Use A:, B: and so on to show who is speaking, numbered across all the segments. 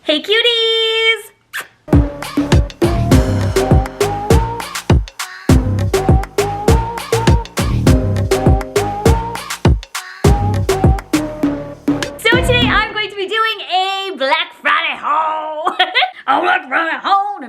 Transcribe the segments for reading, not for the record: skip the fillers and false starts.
A: Hey cuties! So today I'm going to be doing a Black Friday haul. A Black Friday haul.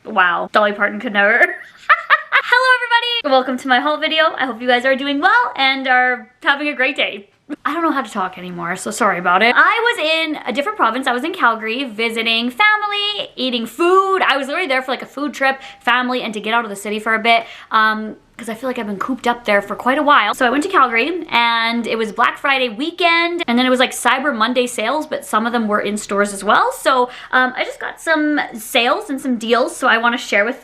A: Wow, Dolly Parton could never. Hello everybody! Welcome to my haul video. I hope you guys are doing well and are having a great day. I don't know how to talk anymore, so sorry about it. I was in a different province. I was in Calgary visiting family, eating food. I was literally there for like a food trip, family, and to get out of the city for a bit. Because I feel like I've been cooped up there for quite a while. So I went to Calgary and it was Black Friday weekend and then it was like Cyber Monday sales, but some of them were in stores as well. So I just got some sales and some deals, so I want to share with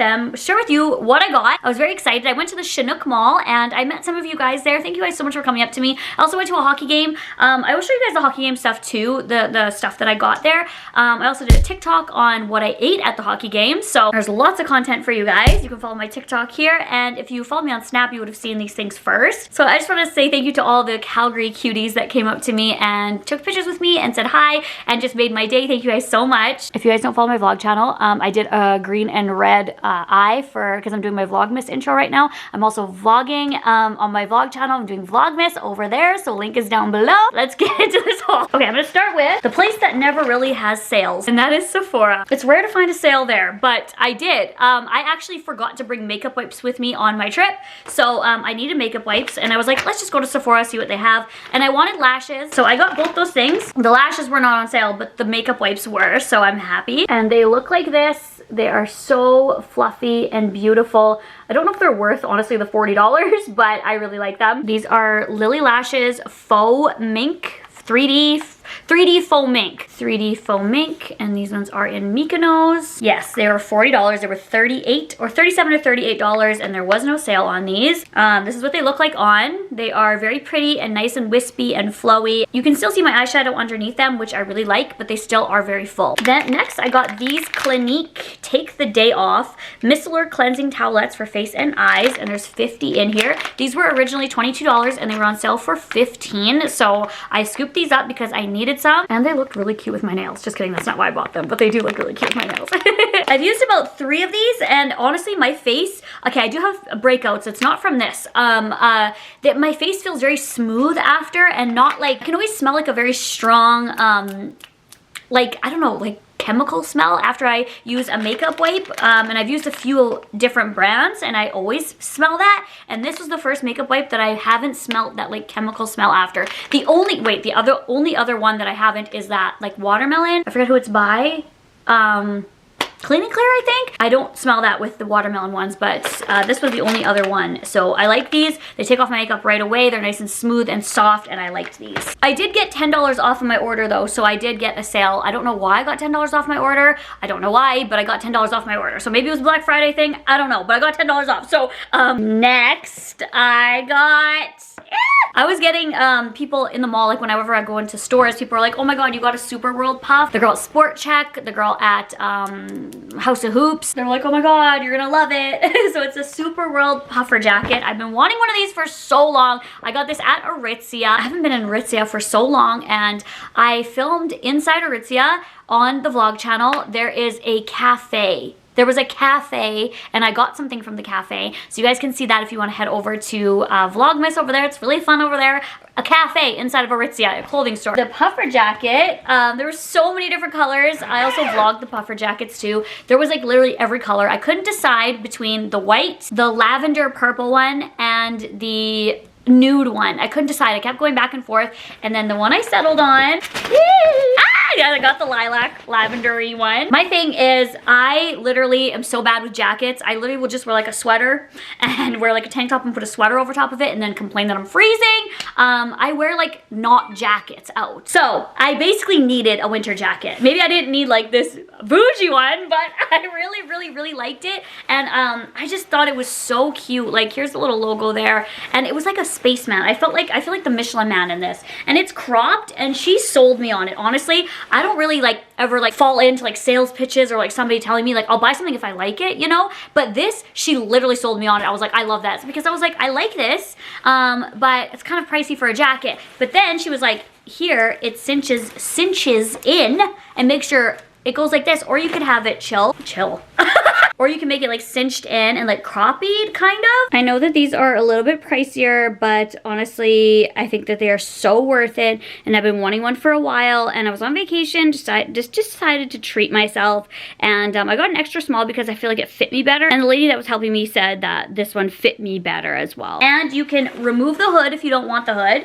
A: you what I got. I was very excited. I went to the Chinook Mall and I met some of you guys there. Thank you guys so much for coming up to me. I also went to a hockey game. I will show you guys the hockey game stuff too, the stuff that I got there. I also did a TikTok on what I ate at the hockey game. So there's lots of content for you guys. You can follow my TikTok here, and if you follow me on Snap, you would have seen these things first. So I just want to say thank you to all the Calgary cuties that came up to me and took pictures with me and said hi and just made my day. Thank you guys so much. If you guys don't follow my vlog channel, I did a green and red eye because I'm doing my Vlogmas intro right now. I'm also vlogging on my vlog channel. I'm doing Vlogmas over there, so link is down below. Let's get into this haul. Okay, I'm gonna start with the place that never really has sales, and that is Sephora. It's rare to find a sale there, but I did. I actually forgot to bring makeup wipes with me on my trip. So I needed makeup wipes and I was like, let's just go to Sephora, see what they have. And I wanted lashes, so I got both those things. The lashes were not on sale, but the makeup wipes were, so I'm happy. And they look like this. They are so fluffy and beautiful. I don't know if they're worth, honestly, the $40, but I really like them. These are Lily Lashes Faux Mink 3D faux mink. 3D faux mink, and these ones are in Mykonos. Yes, they were $40. They were $37 or $38, and there was no sale on these. This is what they look like on. They are very pretty and nice and wispy and flowy. You can still see my eyeshadow underneath them, which I really like, but they still are very full. Then next, I got these Clinique Take the Day Off Micellar Cleansing Towelettes for face and eyes, and there's 50 in here. These were originally $22, and they were on sale for $15, so I scooped these up because I needed some, and they looked really cute with my nails. Just kidding, that's not why I bought them, but they do look really cute with my nails. I've used about 3 of these, and honestly, my face, okay, I do have breakouts. It's not from this. That my face feels very smooth after, and not like, I can always smell like a very strong, like, I don't know, like chemical smell after I use a makeup wipe, and I've used a few different brands and I always smell that, and this was the first makeup wipe that I haven't smelled that like chemical smell after. The only other one that I haven't is that like watermelon. I forget who it's by. Clean and Clear, I think. I don't smell that with the watermelon ones, but this was the only other one. So I like these. They take off my makeup right away. They're nice and smooth and soft, and I liked these. I did get $10 off of my order though, so I did get a sale. I don't know why I got $10 off my order. I don't know why, but I got $10 off my order. So maybe it was a Black Friday thing. I don't know, but I got $10 off. So next I was getting people in the mall, like whenever I go into stores, people are like, oh my god, you got a Super World puff. The girl at Sport Check, the girl at House of Hoops, they're like, oh my god, you're gonna love it. So it's a Super World puffer jacket. I've been wanting one of these for so long. I got this at Orizia. I haven't been in Orizia for so long, and I filmed inside Orizia on the vlog channel. There is a cafe. There was a cafe, and I got something from the cafe. So you guys can see that if you want to head over to Vlogmas over there. It's really fun over there. A cafe inside of Orizia, a clothing store. The puffer jacket, there were so many different colors. I also vlogged the puffer jackets too. There was like literally every color. I couldn't decide between the white, the lavender purple one, and the nude one. I couldn't decide. I kept going back and forth, and then the one I settled on, I got the lilac lavendery one. My thing is, I literally am so bad with jackets. I literally will just wear like a sweater and wear like a tank top and put a sweater over top of it and then complain that I'm freezing. I wear like not jackets out. So I basically needed a winter jacket. Maybe I didn't need like this Boujee one, but I really liked it. And I just thought it was so cute. Like, here's the little logo there. And it was like a spaceman. I feel like the Michelin Man in this. And it's cropped, and she sold me on it. Honestly, I don't really like ever like fall into like sales pitches or like somebody telling me like I'll buy something if I like it, you know? But this, she literally sold me on it. I was like, I love that. Because I was like, I like this, but it's kind of pricey for a jacket. But then she was like, here it cinches in and makes sure it goes like this, or you could have it chill. Or you can make it like cinched in and like croppied kind of. I know that these are a little bit pricier, but honestly, I think that they are so worth it. And I've been wanting one for a while, and I was on vacation, just decided to treat myself. And I got an extra small because I feel like it fit me better. And the lady that was helping me said that this one fit me better as well. And you can remove the hood if you don't want the hood.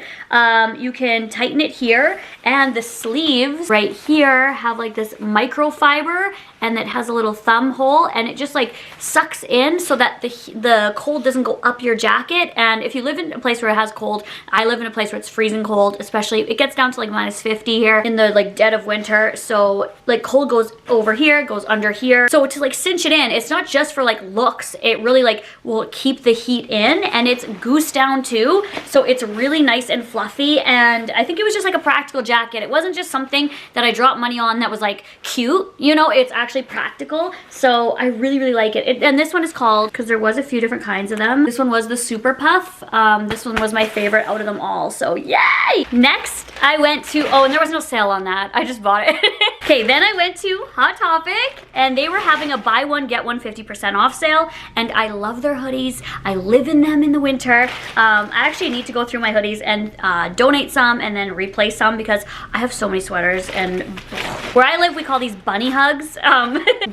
A: You can tighten it here, and the sleeves right here have like this microfiber, and it has a little thumb hole, and it just like sucks in so that the cold doesn't go up your jacket. And if you live in a place where it has cold, I live in a place where it's freezing cold, especially it gets down to like -50 here in the like dead of winter. So like cold goes over here, goes under here. So to like cinch it in, it's not just for like looks, it really like will keep the heat in, and it's goose down too. So it's really nice and fluffy, and I think it was just like a practical jacket. It wasn't just something that I dropped money on that was like cute, you know, it's actually practical. So I really like it. And this one is called, because there was a few different kinds of them, this one was the Super Puff. This one was my favorite out of them all, so yay! Next I went to, oh, and there was no sale on that, I just bought it. Okay, then I went to Hot Topic, and they were having a buy one get one 50% off sale, and I love their hoodies. I live in them in the winter. I actually need to go through my hoodies and donate some and then replace some, because I have so many sweaters, and where I live we call these bunny hugs.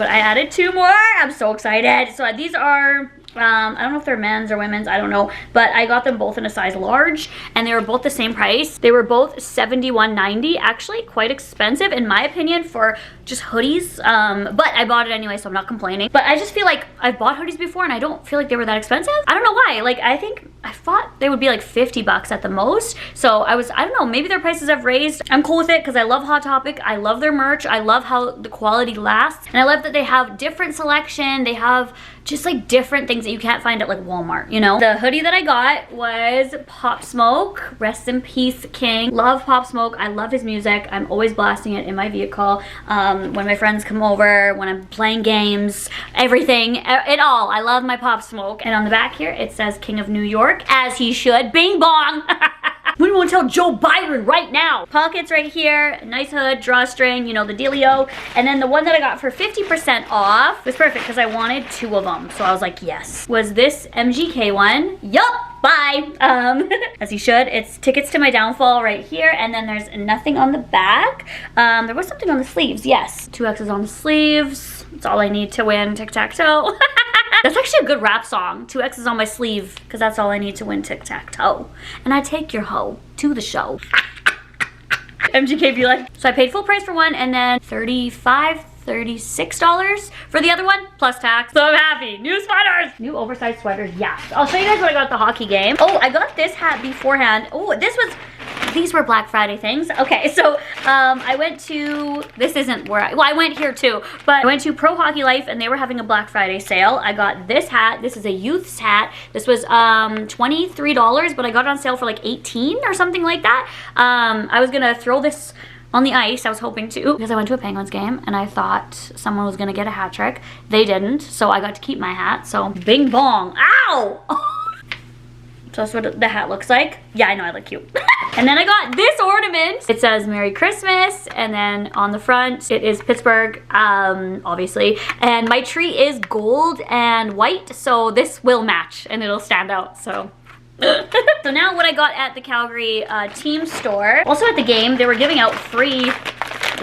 A: But I added 2 more. I'm so excited. So these are I don't know if they're men's or women's, I don't know, but I got them both in a size large, and they were both the same price. They were both $71.90, actually quite expensive in my opinion for just hoodies, but I bought it anyway, so I'm not complaining. But I just feel like I've bought hoodies before, and I don't feel like they were that expensive. I don't know why. Like, I thought they would be like 50 bucks at the most, so I don't know, maybe their prices have raised. I'm cool with it because I love Hot Topic, I love their merch, I love how the quality lasts, and I love that they have different selection. They have just like different things that you can't find at like Walmart, you know? The hoodie that I got was Pop Smoke. Rest in peace, King. Love Pop Smoke. I love his music. I'm always blasting it in my vehicle. When my friends come over, when I'm playing games, everything, it all. I love my Pop Smoke. And on the back here, it says King of New York, as he should. Bing bong! What do you want to tell Joe Byron right now? Pockets right here, nice hood, drawstring, you know, the dealio. And then the one that I got for 50% off was perfect because I wanted 2 of them. So I was like, yes. Was this MGK one? Yup, bye. As you should. It's Tickets to My Downfall right here. And then there's nothing on the back. There was something on the sleeves, yes. 2 X's on the sleeves. That's all I need to win tic-tac-toe. That's actually a good rap song. 2 X's on my sleeve, because that's all I need to win tic-tac-toe. And I take your hoe to the show. MGK be like. So I paid full price for one, and then $36 for the other one, plus tax. So I'm happy. New sweaters. New oversized sweaters, yeah. I'll show you guys what I got at the hockey game. Oh, I got this hat beforehand. Oh, these were Black Friday things. Okay, so I went to, this isn't where I went here too, but I went to Pro Hockey Life, and they were having a Black Friday sale. I got this hat. This is a youth's hat. This was $23, but I got it on sale for like 18 or something like that. I was gonna throw this on the ice, I was hoping to, because I went to a Penguins game and I thought someone was gonna get a hat trick. They didn't, so I got to keep my hat. So bing bong. Ow! So that's what the hat looks like. Yeah, I know, I look cute. And then I got this ornament. It says Merry Christmas, and then on the front it is Pittsburgh, obviously. And my tree is gold and white, so this will match and it'll stand out, so. So now what I got at the Calgary team store. Also at the game, they were giving out free,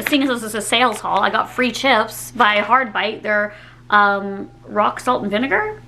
A: seeing as this is a sales haul, I got free chips by Hard Bite. They're rock salt and vinegar.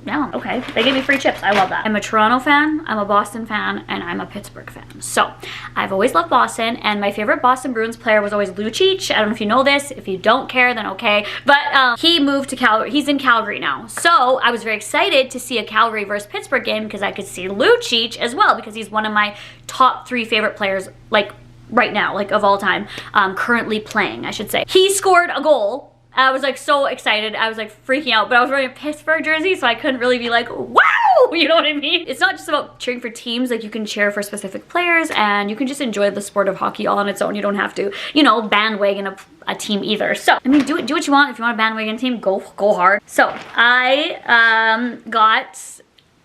A: Yeah, okay. They gave me free chips. I love that. I'm a Toronto fan, I'm a Boston fan, and I'm a Pittsburgh fan. So, I've always loved Boston, and my favorite Boston Bruins player was always Lucic. I don't know if you know this. If you don't care, then okay. But he moved to Calgary. He's in Calgary now. So, I was very excited to see a Calgary versus Pittsburgh game because I could see Lucic as well, because he's one of my top 3 favorite players, like, right now, like, of all time. Currently playing, I should say. He scored a goal. I was like so excited. I was like freaking out, but I was wearing a Pittsburgh jersey, so I couldn't really be like, wow, you know what I mean? It's not just about cheering for teams, like you can cheer for specific players and you can just enjoy the sport of hockey all on its own. You don't have to, you know, bandwagon a team either. So, I mean, do what you want. If you want a bandwagon team, go hard. So, I got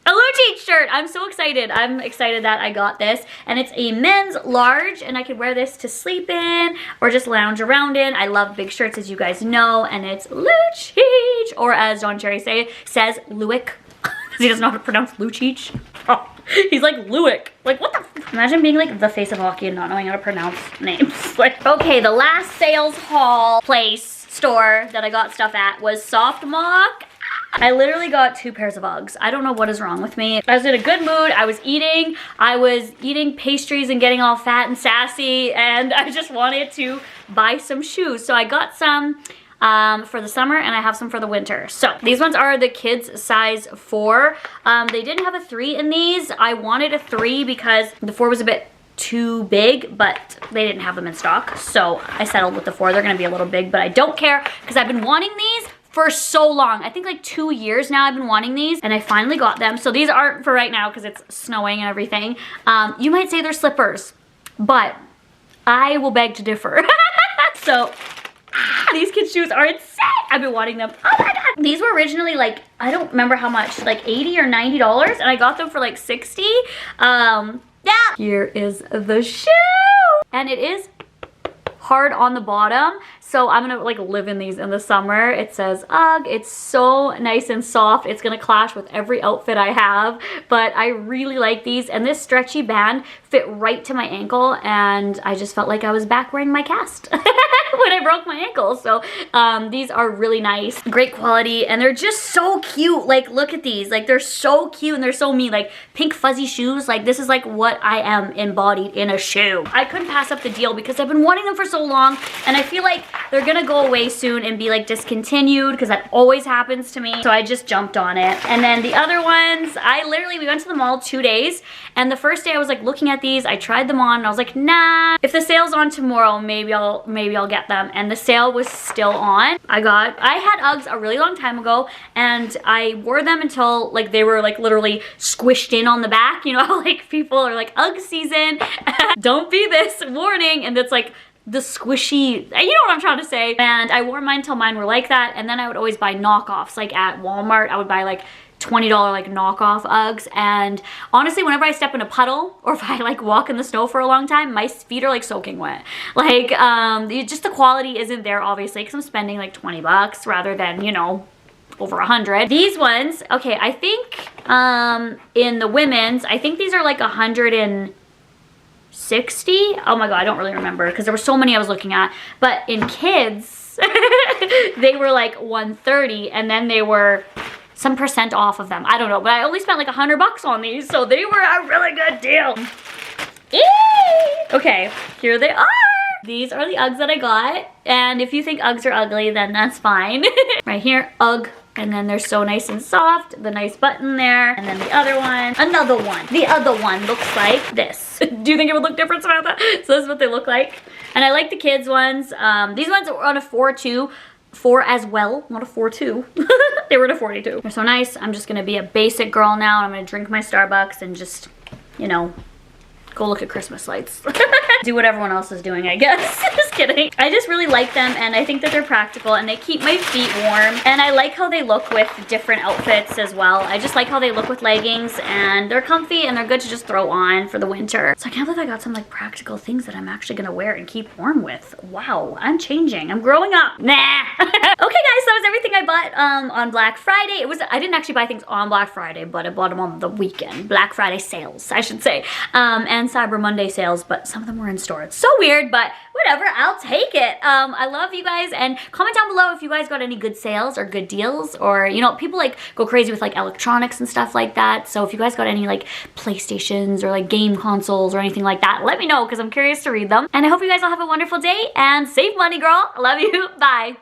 A: A Boujee shirt. I'm so excited. I'm excited that I got this. And it's a men's large, and I could wear this to sleep in or just lounge around in. I love big shirts, as you guys know, and it's Luchich, or as John Cherry says, Luick. He doesn't know how to pronounce Luchich. Oh, he's like Luick. Like, what the? Imagine being like the face of hockey and not knowing how to pronounce names. Like, okay, the last sales haul store that I got stuff at was Soft Mock. I literally got 2 pairs of Uggs. I don't know what is wrong with me. I was in a good mood. I was eating pastries and getting all fat and sassy, and I just wanted to buy some shoes. So I got some for the summer, and I have some for the winter. So these ones are the kids size 4. They didn't have a 3 in these. I wanted a 3 because the 4 was a bit too big, but they didn't have them in stock. So I settled with the 4. They're gonna be a little big, but I don't care because I've been wanting these for so long. I think like 2 years now I've been wanting these, and I finally got them. So these aren't for right now because it's snowing and everything. You might say they're slippers, but I will beg to differ. So these kids' shoes are insane. I've been wanting them. Oh my god. These were originally like, I don't remember how much, like $80 or $90, and I got them for like $60. Yeah. Here is the shoe. And it is hard on the bottom, so I'm gonna like live in these in the summer. It says UGG. It's so nice and soft. It's gonna clash with every outfit I have, but I really like these, and this stretchy band fit right to my ankle, and I just felt like I was back wearing my cast when I broke my ankle. So these are really nice, great quality, and they're just so cute. Like, look at these. Like, they're so cute and they're so me. Like, pink fuzzy shoes. Like, this is like what I am embodied in a shoe. I couldn't pass up the deal because I've been wanting them for so long, and I feel like they're gonna go away soon and be like discontinued because that always happens to me. So I just jumped on it. And then the other ones, we went to the mall 2 days, and the first day I was like looking at these. I tried them on and I was like, nah, if the sale's on tomorrow, maybe I'll get them. And the sale was still on. I had Uggs a really long time ago, and I wore them until like they were like literally squished in on the back. You know how like people are like, Ugg season, don't be this, warning. And it's like the squishy, you know what I'm trying to say. And I wore mine till mine were like that, and then I would always buy knockoffs. Like at Walmart, I would buy like $20 like knockoff Uggs, and honestly whenever I step in a puddle or if I like walk in the snow for a long time, my feet are like soaking wet. Like just the quality isn't there, obviously, because I'm spending like 20 bucks rather than, you know, over 100. These ones, okay, I think in the women's, I think these are like 160. Oh my god, I don't really remember because there were so many I was looking at. But in kids they were like 130, and then they were some percent off of them. I don't know, but I only spent like 100 bucks on these, so they were a really good deal. Eee! Okay, here they are. These are the Uggs that I got, and if you think Uggs are ugly, then that's fine. Right here, Ugg, and then they're so nice and soft, the nice button there, and then the other one, another one. The other one looks like this. Do you think it would look different, Samantha? So this is what they look like, and I like the kids ones. These ones are on a 4.2. 4 as well, not a 4.2. They were at a 42. They're so nice. I'm just gonna be a basic girl now. I'm gonna drink my Starbucks and just, you know, go look at Christmas lights. Do what everyone else is doing, I guess. Just kidding. I just really like them, and I think that they're practical, and they keep my feet warm, and I like how they look with different outfits as well. I just like how they look with leggings, and they're comfy, and they're good to just throw on for the winter. So I can't believe I got some like practical things that I'm actually gonna wear and keep warm with. Wow, I'm changing. I'm growing up. Nah. Okay guys, that was everything I bought on Black Friday. I didn't actually buy things on Black Friday, but I bought them on the weekend. Black Friday sales, I should say. And Cyber Monday sales, but some of them were in store. It's so weird, but whatever, I'll take it. I love you guys, and comment down below if you guys got any good sales or good deals, or, you know, people like go crazy with like electronics and stuff like that. So if you guys got any like PlayStations or like game consoles or anything like that, let me know because I'm curious to read them. And I hope you guys all have a wonderful day and save money, girl. I love you. Bye.